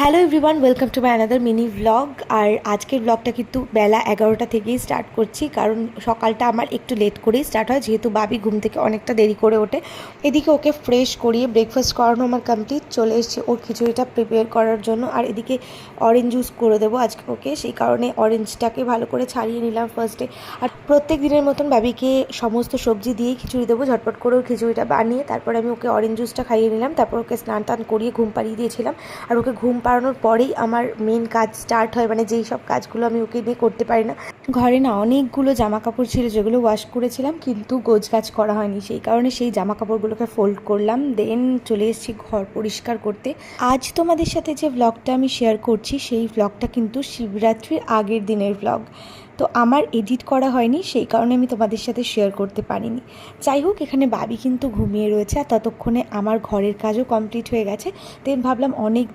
Hello everyone, welcome to my another mini vlog. আর আজকের ভ্লগটা কিন্তু বেলা 11টা থেকেই স্টার্ট করছি, কারণ সকালটা আমার একটু লেট করেই স্টার্ট হয়, যেহেতু বাবি ঘুম থেকে অনেকটা দেরি করে ওঠে। এদিকে ওকে ফ্রেশ করিয়ে ব্রেকফাস্ট করানো আমার কমপ্লিট, চলে এসেছি ওর খিচুড়িটা প্রিপেয়ার করার জন্য। আর এদিকে অরেঞ্জ জুস করে দেবো আজকে ওকে, সেই কারণে অরেঞ্জটাকে ভালো করে ছাড়িয়ে নিলাম ফার্স্টে। আর প্রত্যেক দিনের মতন বাবিকে সমস্ত সবজি দিয়েই খিচুড়ি দেবো, ঝটপট করে ওর খিচুড়িটা বানিয়ে তারপর আমি ওকে অরেঞ্জ জুসটা খাইয়ে নিলাম। তারপর ওকে স্নান টান করিয়ে ঘুম পাড়িয়ে দিয়েছিলাম। আর ওকে ঘুম পাড়ানোর পরেই আমার মেন কাজ স্টার্ট হয়, মানে যেই সব কাজগুলো আমি ওকে নিয়ে করতে পারি না। ঘরে না অনেকগুলো জামা কাপড় ছিল যেগুলো ওয়াশ করেছিলাম, কিন্তু গোছগাছ করা হয়নি, সেই কারণে সেই জামা কাপড়গুলোকে ফোল্ড করলাম, দেন চলে এসেছি ঘর পরিষ্কার করতে। আজ তোমাদের সাথে যে ভ্লগটা আমি শেয়ার করছি সেই ভ্লগটা কিন্তু শিবরাত্রির আগের দিনের ভ্লগ। তো আমার এডিট করা হয়নি, সেই কারণে আমি তোমাদের সাথে শেয়ার করতে পারিনি। যাই হোক, এখানে বাবি কিন্তু ঘুমিয়ে রয়েছে, আর ততক্ষণে আমার ঘরের কাজও কমপ্লিট হয়ে গেছে। দেন ভাবলাম অনেক